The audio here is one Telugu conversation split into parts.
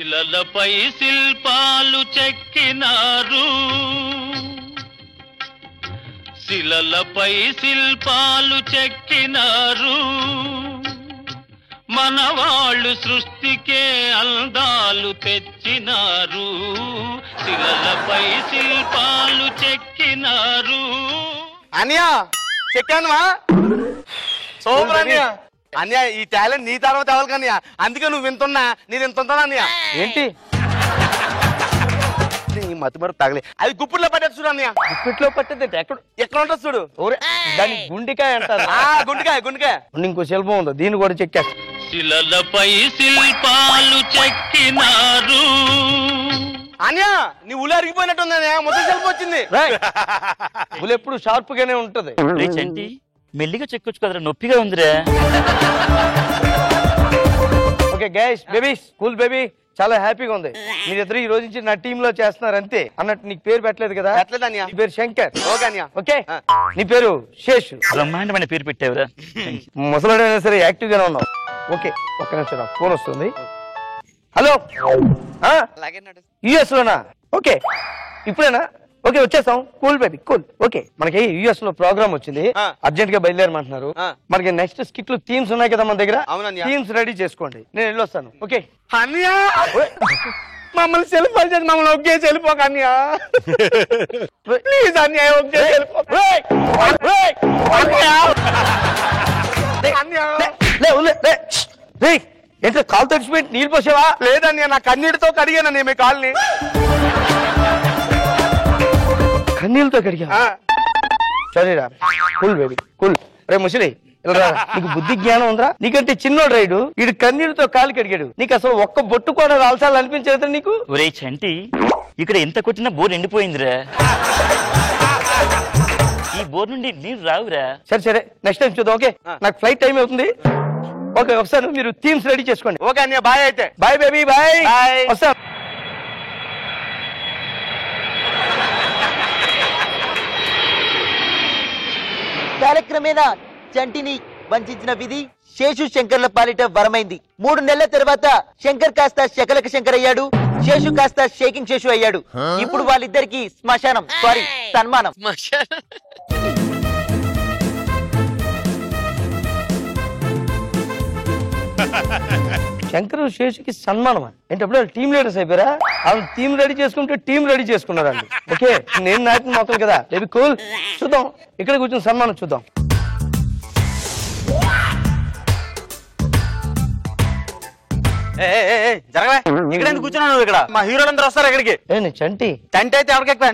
శిలలపై శిల్పాలు చెక్కినారు, శిలలపై శిల్పాలు చెక్కినారు, మనవాళ్ళు సృష్టికే అందాలు తెచ్చినారు, శిలలపై శిల్పాలు చెక్కినారు. అన్యా చెక్కానువా? సూపర్ అన్యా. అన్యా ఈ టాలెంట్ నీ తర్వాత ఎవరు కానీ, అందుకే నువ్వు వింటున్నా నీది ఇంత ఉంటుందా అన్యా? ఏంటి ఈ మతి మరొక తగలే అది గుప్పిట్లో పట్టేది చూడు అన్నయ్య. గుప్పిట్లో పట్టేది ఎక్కడ ఎక్కడ ఉంటుంది చూడు. దాని గుండికాయ అంటారు. గుండికాయ గుండికాయ. ఇంకో శిల్పం ఉందో దీన్ని కూడా చెక్కేస్తా. శిలలపై శిల్పాలు చెక్కినారు. అన్యా నీ ఉలి అరిగిపోయినట్టుంది, మొత్తం శిల్పం వచ్చింది. ఉలి ఎప్పుడు షార్ప్ గానే ఉంటది. చంటి మెల్లిగా చెక్కొచ్చు కదరా, నొప్పిగా ఉందిరా. Okay guys, babies, cool baby, చాలా హ్యాపీగా ఉంది. మీరిద్దరు ఈ రోజు నుంచి నా టీమ్ లో చేస్తున్నారు అంతే. అన్నట్టు నీకు పేరు పెట్టలేదు కదా? పెట్టలేదు అన్యా. నీ పేరు శంకర్. ఓకే అన్యా. ఓకే, నీ పేరు శేషు. బ్రహ్మాండమైన పేరు పెట్టావురా. ముసలాడైనా సరే యాక్టివ్ గానే ఉన్నావు. ఓకే, ఒక్క నిమిషం, ఫోన్ వస్తుంది. హలో, యుఎస్ లోనా? ఓకే, ఇప్పుడేనా? ఓకే, వచ్చేస్తాం. Cool baby, cool. ఓకే, మనకి యుఎస్ లో ప్రోగ్రామ్ వచ్చింది, అర్జెంట్ గా బయలుదేరమంటున్నారు. మనకి నెక్స్ట్ స్కిట్ లో థీమ్స్ ఉన్నాయి కదా మన దగ్గర. థీమ్స్ రెడీ చేసుకోండి, నేను వెళ్ళొస్తాను. ఓకే అన్యా, మమ్మల్ని సెల్ఫాలు చేసి మమ్మల్ని ఒకే వెళ్ళిపోక అన్యా. ప్లీజ్ అన్యా, ఒకే ఏంటో కాలు తడిచిపోయి నీళ్ళు పోసావా? లేదన్యా, నా కన్నీటితో కడిగాను నేను మీ కాల్ని. కన్నీళ్ళతో కడిగా? సరేరా, కూల్ బేబీ, కూల్. రే ముసలి, నీకు బుద్ధి జ్ఞానం ఉందా? నీకంటే చిన్నోడు రైడు, వీడు కన్నీళ్ళతో కాలు కడిగాడు. నీకు అసలు ఒక్క బొట్టు కూడా రాల్సాలని అనిపించదు నీకు? ఒరే చంటి, ఇక్కడ ఎంత కొట్టినా బోర్ ఎండిపోయిందిరా. ఈ బోర్ నుండి నీరు రావురా. సరే సరే, నెక్స్ట్ టైం చూద్దాం. ఓకే, నాకు ఫ్లైట్ టైం అవుతుంది. ఓకే, ఒకసారి మీరు థీమ్స్ రెడీ చేసుకోండి. Okay Anya, bye. అయితే బాయ్ బేబీ, బాయ్. వస్తాను. కాలక్రమేణా చంటిని వంచిన విధి శేషు శంకర్ల పాలిట వరమైంది. 3 నెలల తర్వాత శంకర్ కాస్త శకలక శంకర్ అయ్యాడు, శేషు కాస్త షేకింగ్ శేషు అయ్యాడు. ఇప్పుడు వాళ్ళిద్దరికి శ్మశానం, సారీ సన్మానం. శంకర్ శేషుకి సన్మానం ఏంటి? అప్పుడు టీమ్ లీడర్స్ అయిపోయారా? వాళ్ళు టీం రెడీ చేసుకుంటే టీం రెడీ చేసుకున్నారు వాళ్ళు. ఓకే, నేను నాటిన మొక్కలు కదా. బేబీ కూల్, చూద్దాం. ఇక్కడ కూర్చొని సన్మానం చూద్దాం. జరగవే, ఇక్కడ ఎందుకు కూర్చున్నావు? ఇక్కడ మా హీరోలు అందరూ వస్తారు ఇక్కడికి. ఏంటి చంటి? చంటి అయితే ఎవరికి ఎక్కువ?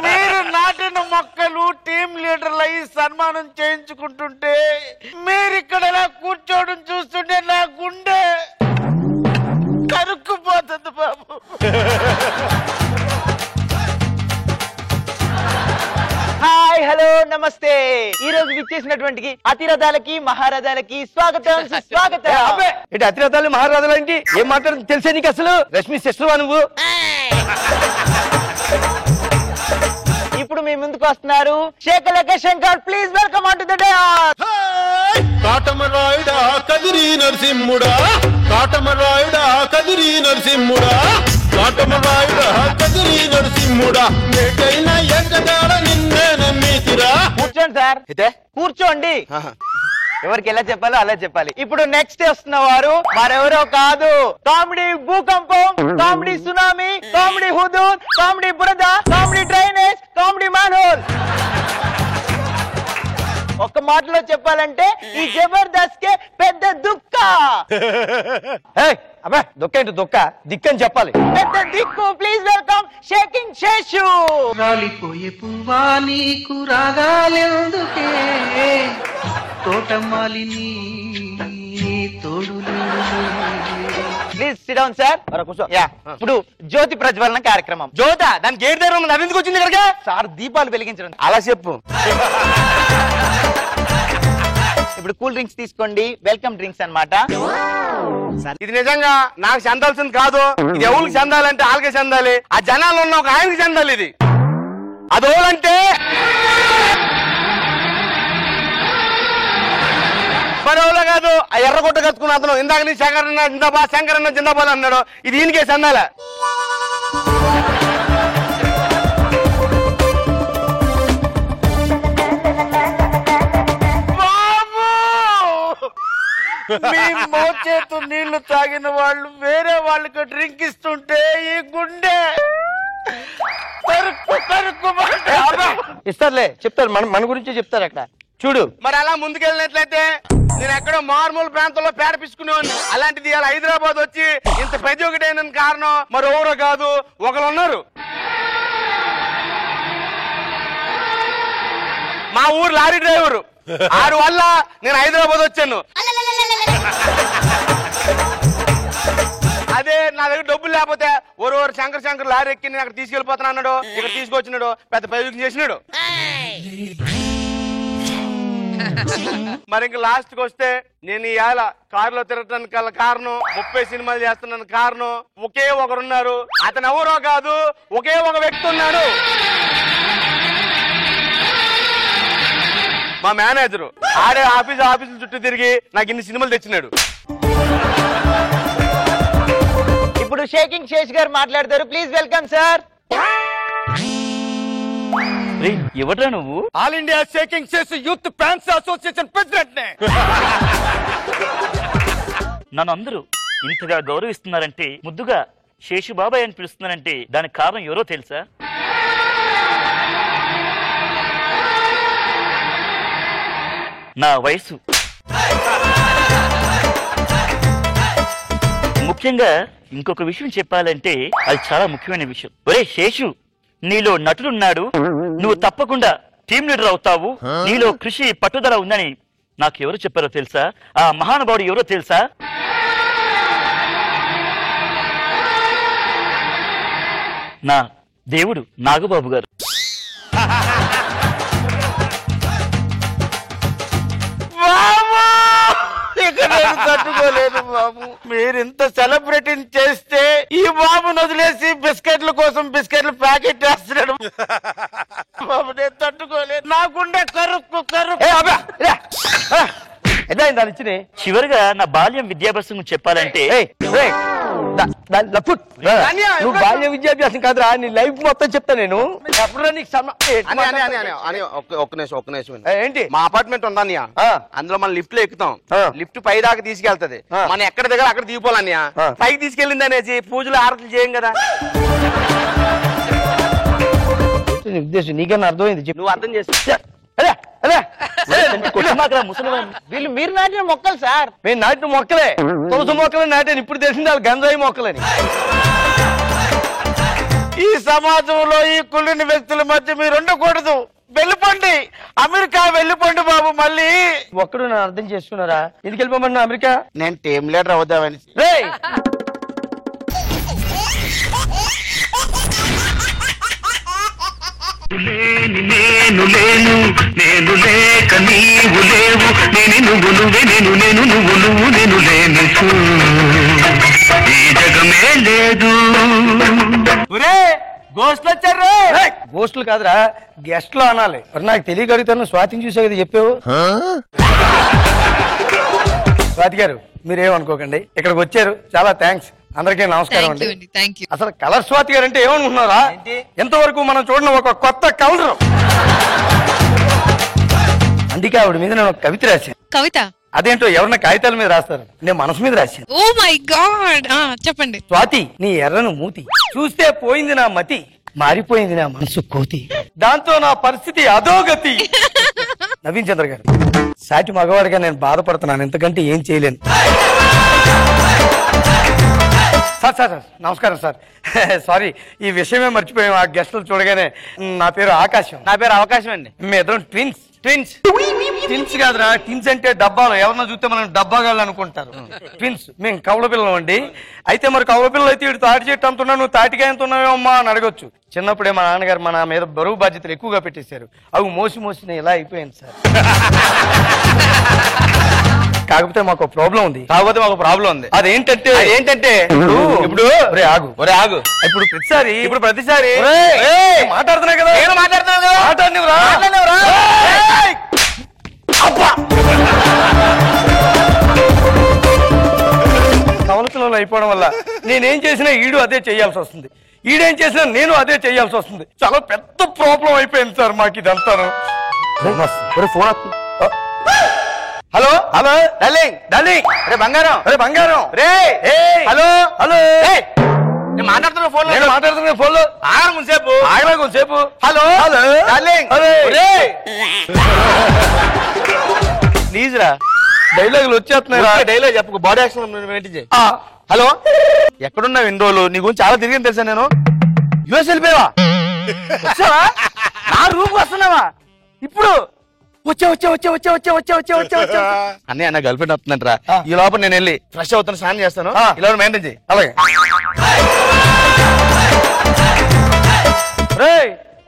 మీరు నాటిన మొక్కలు టీం లీడర్లు అయ్యి సన్మానం చేయించుకుంటుంటే మీరు ఇక్కడ కూర్చోవడం చూస్తుంటే నా గుండె కరుక్కుపోతుంది బాబు. హాయ్, హలో, నమస్తే. ఈ రోజు విచ్చేసినటువంటి అతిరథాలకి మహారథాలకి స్వాగతం, సుస్వాగతం. ఏంటి అతిరథాలు మహారాజాలు ఏంటి? ఏం మాట్లాడుతుంది తెలిసే నీకు? అసలు రష్మి సిస్టర్వా నువ్వు? ఇప్పుడు మీ ముందుకు వస్తున్నారు శేఖలక Shankar. Please welcome on to the dance. కాటమరాయుడా కదిరి నరసింహుడా, కాటమరాయుడా కదిరి నరసింహుడా, కాటమరాయుడా కదిరి నరసింహుడా, నేటైన ఎక్కడాడ నిన్నే నమ్మితిరా. కూర్చోండి సార్, కూర్చోండి. ఎవరికి ఎలా చెప్పాలో అలా చెప్పాలి. ఇప్పుడు నెక్స్ట్ వస్తున్న వారు మరెవరో కాదు, కామెడీ భూకంపం, comedy tsunami, comedy Hudhud, comedy బురద, కామెడీ డ్రైనేజ్, కామెడీ మ్యాన్హోల్. ఒక్క మాటలో చెప్పాలంటే ఈ జబర్దస్త్ కే పెద్ద దుక్క. అబ్బా, దుక్క ఏంటి? దుక్క దిక్కని చెప్పాలి. పెద్ద దిక్కు. Please welcome shaking Seshu. రాలిపోయే పువ్వా నీకు రాగాలెందుకే, తోటమాలిని తోడు. Please sit down sir. కూర్చో. ఇప్పుడు జ్యోతి ప్రజ్వలన కార్యక్రమం. జ్యోత దాని గేట్ దగ్గర ఉంది, అది ఎందుకు వచ్చింది ఇక్కడికి? సార్ దీపాలు వెలిగించడం. అలా చెప్పు. ఇప్పుడు కూల్ డ్రింక్స్ తీసుకోండి, వెల్కమ్ డ్రింక్స్ అన్నమాట. ఇది నిజంగా నాకు చెందాల్సింది కాదు. ఇది ఎవరికి చెందాలంటే వాళ్ళకే చెందాలి. ఆ జనాలు ఉన్న ఒక ఆయనకి చెందాలి. ఇది అదోలంటే మరోలా కాదు, ఆ ఎర్రగొట్ట కట్టుకున్న అతను ఇందాక నీ శంకరన్న జిందాబాద్ శంకరన్న జిందాబాద్ అన్నాడు. ఇది ఈయనకేసి అన్నాల. మీ మోచేతు నీళ్లు తాగిన వాళ్ళు వేరే వాళ్ళకి డ్రింక్ ఇస్తుంటే ఈ గుండె ఇస్తారులే, చెప్తారు, మన గురించి చెప్తారు అక్కడ చూడు. మరి అలా ముందుకెళ్ళినట్లయితే నేను ఎక్కడో మారుమూల ప్రాంతంలో పేడ పిసుకునేవాడిని. అలాంటిది ఇలా హైదరాబాద్ వచ్చి ఇంత పెద్ద ఒకటైన కారణం మరి ఎవరో కాదు, ఒకరు ఉన్నారు. మా ఊరు లారీ డ్రైవరు. ఆరు వల్ల నేను హైదరాబాద్ వచ్చాను. అదే నా దగ్గర డబ్బులు లేకపోతే ఓరు శంకర్ లారీ ఎక్కి నేను అక్కడ తీసుకెళ్ళిపోతాను అన్నాడు. ఇక్కడ తీసుకొచ్చినాడు, పెద్ద ప్రయోజనం చేసినాడు. మరి ఇంకా లాస్ట్ కి వస్తే నేను ఇవాళ కారులో తిరగటానికి గల కారణం, 30 సినిమాలు చేస్తున్నాను కారణం ఒకే ఒకరున్నారు. అతను ఎవరో కాదు, ఒకే ఒక వ్యక్తి ఉన్నాడు, మా మేనేజరు. ఆడే ఆఫీసుల చుట్టూ తిరిగి నాకు ఇన్ని సినిమాలు తెచ్చినాడు. ఇప్పుడు షేకింగ్ శేష్ గారు మాట్లాడతారు. Please welcome sir. ఎవడ్రా నువ్వు? All India shaking Shesh youth fans association president నే. నన్ను అందరూ ఇంతగా గౌరవిస్తున్నారంటే, ముద్దుగా శేషు బాబాయ్ అని పిలుస్తున్నారంటే దానికి కారణం ఎవరో తెలుసా? నా వయసు. ముఖ్యంగా ఇంకొక విషయం చెప్పాలంటే అది చాలా ముఖ్యమైన విషయం. ఒరే శేషు, నీలో నటుడున్నాడు, నువ్వు తప్పకుండా టీమ్ లీడర్ అవుతావు, నీలో కృషి పట్టుదల ఉందని నాకు ఎవరు చెప్పారో తెలుసా? ఆ మహానుభావుడు ఎవరో తెలుసా? నా దేవుడు నాగబాబు గారు. తట్టుకోలేదు బాబు. మీరు ఇంత సెలబ్రిటీని చేస్తే ఈ బాబును వదిలేసి బిస్కెట్ల కోసం బిస్కెట్ల ప్యాకెట్ వేస్తున్నాడు బాబు. నేను తట్టుకోలేదు, నాకుండే కరుక్కు దాని ఇచ్చిన. చివరిగా నా బాల్యం విద్యాభ్యాసం గురించి చెప్పాలంటే, నువ్వు బాల్య విద్యాభ్యాసం కాదురా, నీ లైఫ్ మొత్తం చెప్తా నేను. ఎప్పుడో నీకు ఒక్క నిమిషం ఏంటి? మా అపార్ట్మెంట్ ఉందా అన్నయ్య, అందులో మనం లిఫ్ట్ లో ఎక్కుతాం. లిఫ్ట్ పై దాకా తీసుకెళ్తది, మనం ఎక్కడ దగ్గర అక్కడ దిగిపోవాలన్నయ్య. పైకి తీసుకెళ్ళింది అనేసి పూజలు ఆరతులు చేయం కదా. ఉద్దేశం నీకన్నా అర్థమైంది, నువ్వు అర్థం చేసి వీళ్ళు మీరు నాటిన మొక్కలు సార్. మేము నాటిన మొక్కలే, తులసి మొక్కలు నాటాను. ఇప్పుడు తెలిసింది వాళ్ళు గంజాయి మొక్కలని. ఈ సమాజంలో ఈ కుళ్ళిన వ్యక్తుల మధ్య మీరు ఉండకూడదు. వెళ్ళిపోండి, అమెరికా వెళ్ళిపోండి బాబు. మళ్ళీ ఒక్కడు నన్ను అర్థం చేసుకున్నారా? ఎందుకు వెళ్ళిపోమన్నా అమెరికా? నేను టీమ్ లీడర్ అవుదామని. నేను లేను, నేను లేక నీవు లేవు, నేను నువ్వు నువ్వే, నేను నేను నువ్వు నువ్వు నేను లేను, ఈ జగమే లేదు. గోస్ట్లు వచ్చారు. గోస్ట్లు కాదురా, గెస్ట్లు అనాలి. మరి నాకు తెలియగలుగుతాను. స్వాతిని చూసే కదా చెప్పావు. స్వాతి గారు మీరేమనుకోకండి, ఇక్కడికి వచ్చారు, చాలా థ్యాంక్స్. అందరికీ నమస్కారం అండి. అసలు కలర్ స్వాతి గారు అంటే ఏమనుకుంటున్నారా? ఎంతవరకు మనం చూడడం ఒక కొత్త కలర్. అందుకే ఆవిడ మీద నేను ఒక కవిత రాశాను. కవిత? అదేంటో ఎవరన్నా కాగితాల మీద రాస్తారు, నేను మనసు మీద రాశాను. ఓ మై గాడ్, చెప్పండి. స్వాతి, నీ ఎర్రను మూతి చూస్తే పోయింది నా మతి, మారిపోయింది నా మనసు కోతి, దాంతో నా పరిస్థితి అధోగతి. నవీన్ చంద్ర గారు, సాటి మగవాడిగా నేను బాధపడుతున్నాను, ఎంతకంటే ఏం చేయలేను. సార్ నమస్కారం సార్. సారీ, ఈ విషయమే మర్చిపోయాం. ఆ గెస్టులు చూడగానే. నా పేరు ఆకాశం. నా పేరు అవకాశం అండి. మీ ఇద్దరం ట్విన్స్. ట్విన్స్ కాదురా, ట్విన్స్ అంటే డబ్బాలు. ఎవరన్నా చూస్తే మనం డబ్బాగాళ్ళు అనుకుంటారు. ట్విన్స్. మేము కవల పిల్లలు అండి. అయితే మరి కవల పిల్లలు అయితే ఇటు తాటి చెట్టు అంటున్నావు, నువ్వు తాటికాయ అంటున్నావే అమ్మా అని అడగొచ్చు. చిన్నప్పుడే మా నాన్నగారు మన మీద బరువు బాధ్యతలు ఎక్కువగా పెట్టేశారు. అవి మోసి నేను ఇలా అయిపోయాను సార్. కాకపోతే మాకు ప్రాబ్లం ఉంది. కాకపోతే మాకు ప్రాబ్లం ఉంది. అదేంటంటే ఇప్పుడు ఆగు ఇప్పుడు ప్రతిసారి మాట్లాడుతున్నా కదా, నేను మాట్లాడుతున్నాను కదా, మాట్లాడినవురా కవలకలలో అయిపోవడం వల్ల నేనేం చేసినా ఈడు అదే చేయాల్సి వస్తుంది, ఈడేం చేసినా నేను అదే చేయాల్సి వస్తుంది. చాలా పెద్ద ప్రాబ్లం అయిపోయింది సార్ మాకు ఇదంతాను. ఫోన్ వస్తుంది. హలో హలో డార్లింగ్ డార్లింగ్, రే బంగారం, అరే బంగారం, రే హలో హలో, నేను మాట్లాడుతున్నా ఫోన్, నేను మాట్లాడుతున్నా ఫోన్ లో. ఆగరా కొంచెంసేపు. హలో హలో డార్లింగ్, ప్లీజ్ రా, డైలాగులు వచ్చేస్తున్నాయి. డైలాగ్ చెప్పు, బాడీ యాక్షన్ మెయింటైన్ చేయి. హలో, ఎక్కడున్నావు ఇన్ని రోజులు? నీ గురించి చాలా తిరిగి తెలుసా నేను. యుఎస్ వెళ్ళిపోయావా? వచ్చావా? నా రూమ్ వస్తున్నావా ఇప్పుడు? వచ్చా అన్నయ్య, నా గర్ల్ ఫ్రెండ్ వస్తుందంటరా. ఈ లోపల నేను వెళ్ళి ఫ్రెష్ అవుతాను, స్నానం చేస్తాను. ఇలా మెయింటైన్ చేయి. అలాగే.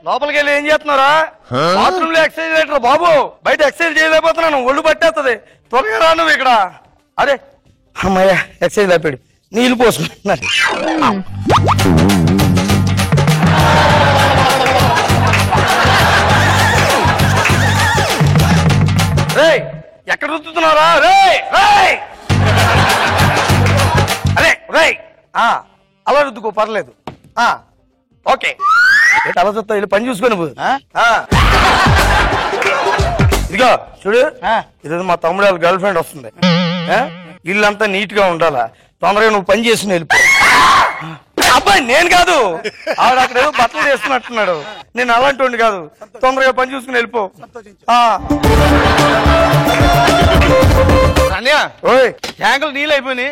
లోపలికి వెళ్ళి ఏం చేస్తున్నారా? బాత్రూమ్ లో ఎక్సర్సైజ్ చేయట్రా బాబు, బయట ఎక్సర్సైజ్ చేయలేకపోతున్నాను, ఒళ్ళు పట్టేస్తుంది. త్వరగా రా నువ్వు ఇక్కడ. అరే అమ్మయ్య, ఎక్సర్సైజ్ లేపాడు, నీళ్ళు పోసుకుంటున్నారు. రే ఎక్కడ రుద్దుతున్నారా? రే అరే రే అలా రుద్దుకో, పర్లేదు. ఓకే, అలా చూస్తా, వెళ్ళి పని చూసుకొని పో. ఇదిగో చూడు, ఇది మా తమ్ముడు వాళ్ళ గర్ల్ ఫ్రెండ్ వస్తుంది. ఇల్లంతా నీట్ గా ఉండాలా, తొందరగా నువ్వు పని చేసి వెళ్ళిపో. అబ్బాయి నేను కాదు, ఆవిడ అక్కడ ఏదో బట్టలు చేస్తున్నట్టున్నాడు, నేను అలాంటి కాదు. తొందరగా పని చూసుకుని వెళ్ళిపో. అన్నయ్య, ఓయ్ ట్యాంకులు నీళ్ళు అయిపోయినాయి,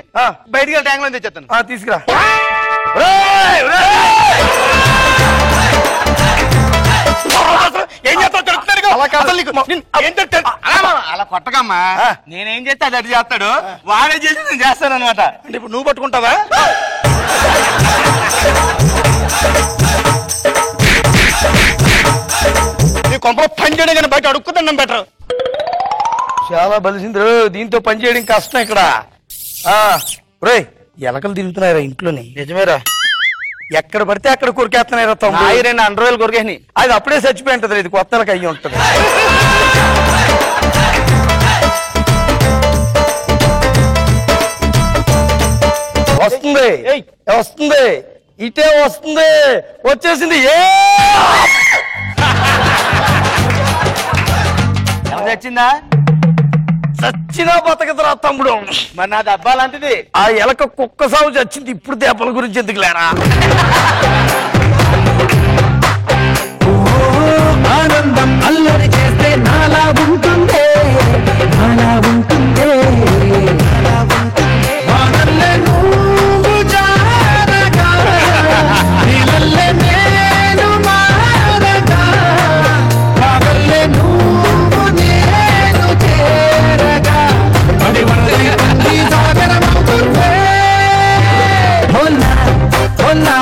బయటికి వెళ్ళి ట్యాంకులు తెచ్చేస్తాను. తీసుకురా. ఏం చేస్తావు? అలా కొట్టకమ్మా, నేనేం చేస్తే అది అటు చేస్తాడు, వాడే చేసి నేను చేస్తాను అనమాట. అంటే ఇప్పుడు నువ్వు పట్టుకుంటావా? నీ కొంపలో పని చేయడం కానీ బయట అడుక్కుతాను బెటర్. చాలా బలిసింది, దీంతో పని చేయడం కష్టం ఇక్కడ. రే ఎలకలు తిరుగుతున్నాయిరా ఇంట్లోని. నిజమేరా, ఎక్కడ పడితే అక్కడ కొరికేస్తున్నాయిరా తమ్ముడు. 2 రోజులు కొరికేని, అది అప్పుడే చచ్చిపోయి ఉంటది, ఇది కొత్తలకు అయ్యి ఉంటది. వస్తుంది వస్తుంది, ఇటే వస్తుంది, వచ్చేసింది. వచ్చిందా? చచ్చినా బతకదురా తమ్ముడు. మరి నా దబ్బా లాంటిది. ఆ ఎలక కుక్క సాగు చచ్చింది, ఇప్పుడు దేపల గురించి ఎందుకు లేరా? ఆనందం అల్లరి చేస్తే నాలా ఉంటుంది, నాలా ఉంటుంది. వానల్లే నువ్వు జారగా, నీళ్ళల్లే నేను మారగా, పగల్లే నువ్వు నేను చేరగా, పడి వరదై పంది సాగరమవుతుందే. హోలా హోలా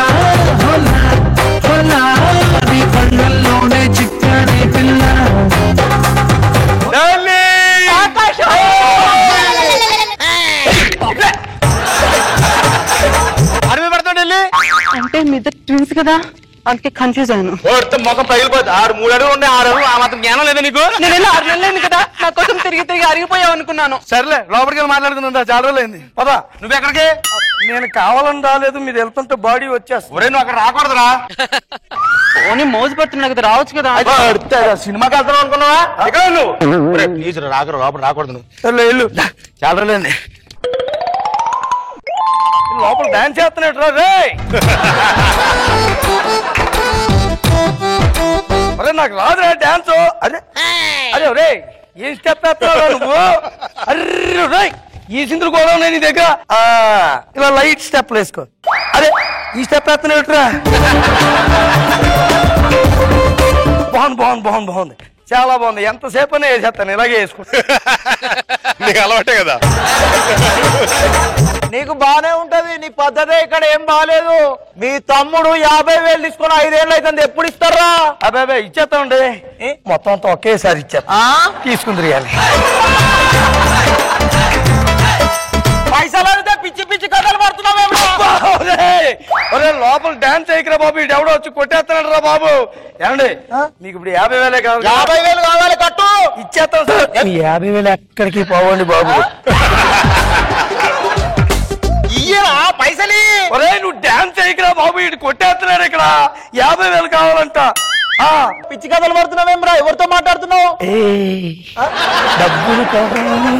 హోలా హోలా, నీ కళ్ళల్లోనే చిక్కని పిల్ల. అడవి పడుతుంది వెళ్ళి. అంటే మీద ట్విన్స్ కదా, అందుకే కన్ఫ్యూజ్ అయ్యాను. మొఖం పగిలిపోద్ది. 3 అడుగులు ఉండే 6 అడుగులు, ఆ మాత్రం జ్ఞానం లేదా నీకు? నేను 6 నెలలైంది కదా, నా కోసం తిరిగి తిరిగి అరిగిపోయావు అనుకున్నాను. సర్లే, లోపలికి వెళ్ళి మాట్లాడుకుందా, చాలా రోజులైంది. పదా, నువ్వు ఎక్కడికి? నేను కావాలని రాలేదు, మీరు వెళ్తుంటే బాడీ వచ్చేస్తుంది. ఒరే, నువ్వు అక్కడ రాకూడదురా. ఓని మోజు పడుతున్నా కదా, రావచ్చు కదా. సినిమాకి వెళ్తావు అనుకున్నావా? ఎక్కడ నువ్వు? ప్లీజ్ రాకరు, లోపల రాకూడదు నువ్వు. సర్లే వెళ్ళు. చాలా రోజులైంది. లోపల డాన్స్ చేస్తున్నట్రా రే. అరే నాకు రాదురా డాన్స్. అదే అరే రే, ఏం స్టెప్ వేస్తున్నావు నువ్వు? అర్రే రే, ఈ సింధులు కూడా ఉన్నాయి నీ దగ్గర. ఇలా లైట్ స్టెప్ వేసుకో. అరే ఈ స్టెప్ వేస్తున్నావుట్రా. బాగుంది, చాలా బాగుంది. ఎంతసేపు అనే వేసేస్తాను, ఇలాగే వేసుకుంటా. నీకు అలవాటే కదా. నీకు బానే ఉంటది, నీ పద్ధతే. ఇక్కడ ఏం బాగాలేదు. మీ తమ్ముడు 50,000 తీసుకుని 5 ఏళ్ళు అవుతుంది, ఎప్పుడు ఇస్తారా? అబ్బాయి ఇచ్చేస్తామండి, మొత్తం అంతా ఒకేసారి ఇచ్చేస్తా. తీసుకుందరు. ఒరే లోపల డాన్స్ చేయకరా బాబు, ఇటు ఎవడో వచ్చి కొట్టేస్తున్నాడు రా బాబు. ఏమండి మీకు ఇప్పుడు 50,000 కావాలి? 50,000 కావాలి, కట్టు. ఇచ్చేస్తాం సార్. 50,000 ఎక్కడికి పోవండి బాబు. ఇయ్యరా పైసలి. ఒరే నువ్వు డాన్స్ చేయకరా బాబు, ఇటు కొట్టేస్తున్నాడు ఇక్కడ. 50,000 కావాలంట. పిచ్చి కథలు పడుతున్నావేమ్రా, ఎవరితో మాట్లాడుతున్నావు? డబ్బులు కావాలి.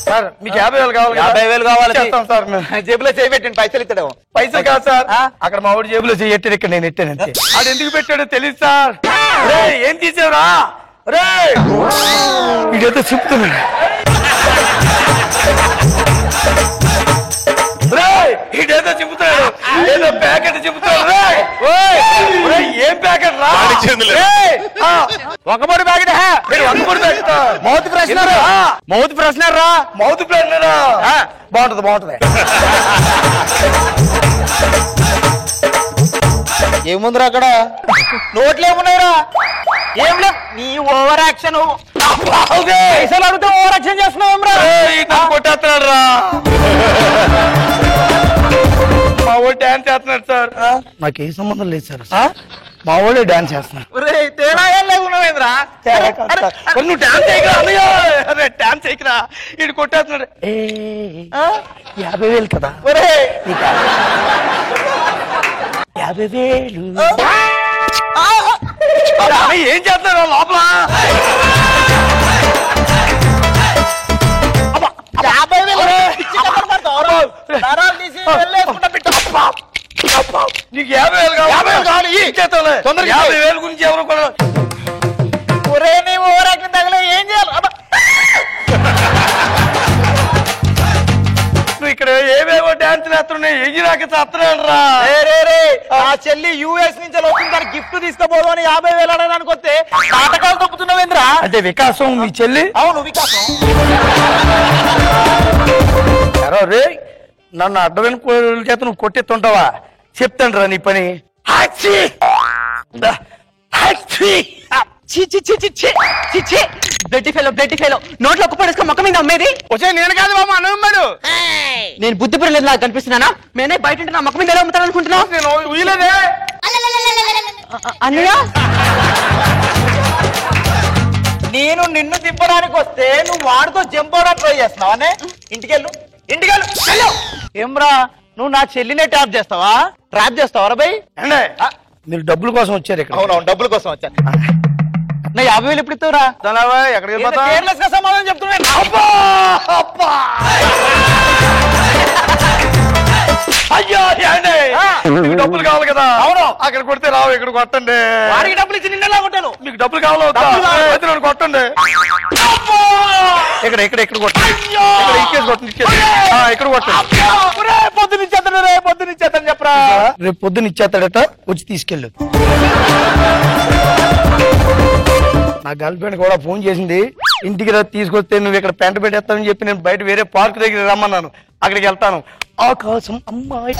సార్ మీకు 50,000 కావాలి? 50,000 కావాలి సార్. జేబులో చేయబెట్టండి, పైసలు ఇస్తాడు. పైసలు కాదు సార్, అక్కడ మా ఊడి జేబులో చేయట్టాడు, ఇక్కడ నేను ఎట్టాను అంతే. అది ఎందుకు పెట్టాడో తెలియదు సార్. ఏం తీసావురా? రే ఇదేదో చెప్తున్నాడు. ఇదేదో చెబుతాడు, ఏదో ప్యాకెట్ చెబుతాడు. ఏం ప్యాకెట్ రా? ఒకబడి packet. Mouth freshener. Mouth freshener రా. మౌత్ ఫ్రెషనర్ బాగుంటది, బాగుంటది. ఏముందిరా అక్కడ? నోట్లు ఏమున్నాయిరా? ఏం లేవు. నీ ఓవర్ యాక్షన్. పైసలు అడిగితే ఓవర్ యాక్షన్ చేస్తున్నావు. కొట్టేస్తున్నాడు రా మా వాడు డాన్స్ చేస్తున్నాడు సార్. నాకే సంబంధం లేదు సార్, మా వాడే డాన్స్ చేస్తున్నాడు. తేడా ఏం లేకున్నావేంద్రా? నువ్వు డాన్స్ చేయకరా అన్నయ్య, డాన్స్ చేయకరా. ఇటు కొట్టేస్తున్నాడు. 50,000 కదా? 50,000 ఏం చేస్తున్నాడు లోపల? 50,000 నీకు 50,000 కావాలి? 50,000 గురించి ఎవరు కూడా ఒరే నీ ఓవర్ యాక్షన్ తగలే ఏం చేయాలి? నువ్వు ఇక్కడ ఏవేవో డాన్సులు వేస్తున్నాయి, ఎగిరాక చేస్తున్నాడు రా. ఆ చెల్లి యూఎస్ నుంచి వచ్చిన దాని గిఫ్ట్ తీసుకోబోదు అని 50,000 అడగడానికి వస్తే నాటకాలు తప్పుతున్నావేంద్రా? అంటే వికాసం మీ చెల్లి? అవును వికాసం. రే నన్ను అడ్డమైన కోళ్ళ చేత నువ్వు కొట్టెత్తుంటావా? చెప్తాను రా నీ పని. బ్లడ్ ఫెలో నోట్లో ఒక్క పడేసుకో మొక్క మీద అమ్మేది. వచ్చే నేను కాదు బాబు, అన్నమ్మాడు. నేను బుద్ధి పడలేదు నాకు కనిపిస్తున్నానా? నేనే బయట ఉంటే నా మొక్క మీద ఎలా అమ్ముతాను అనుకుంటున్నావు? నేను ఉయ్యలేదే అన్నయ్య. నేను నిన్ను తిప్పడానికి వస్తే నువ్వు వాడితో జంపోవడానికి ట్రై చేస్తున్నావా? ఇంటికెళ్ళు, ఇంటికెళ్ళు. ఏమ్రా నువ్వు నా చెల్లినే ట్రాప్ చేస్తావా? ట్రాప్ చేస్తావా బై? మీరు డబ్బుల కోసం వచ్చారు ఇక్కడ? అవునవును, డబ్బుల కోసం వచ్చాను. నా 50,000 ఎప్పుడు ఇస్తావురా? ఎక్కడికి కేర్లెస్ గా సమాధానం చెప్తున్నాను. అయ్యో మీకు డబ్బులు కావాలి కదా? అవును. అక్కడ కొడితే రావు, ఇక్కడ కొట్టండి. వాడికి డబ్బులు ఇచ్చి నిన్నలా కొట్టాను. మీకు డబ్బులు కావాలో కొట్టండి. ఇక్కడ ఇక్కడ ఇక్కడ కొట్టండి. ఇక్కడ ఇచ్చేసి కొట్టండి, ఇక్కడ కొట్టండి. పొద్దునిచ్చేస్తాను చెప్పరా? రేపు పొద్దున్న ఇచ్చేస్తాడట, వచ్చి తీసుకెళ్ళు. నా గర్ల్ ఫ్రెండ్ కూడా ఫోన్ చేసింది, ఇంటికి తీసుకొస్తే నువ్వు ఇక్కడ పెంట పెట్టేస్తానని చెప్పి నేను బయట వేరే పార్క్ దగ్గర రమ్మన్నాను, అక్కడికి వెళ్తాను. ఆకాశం అమ్మాయి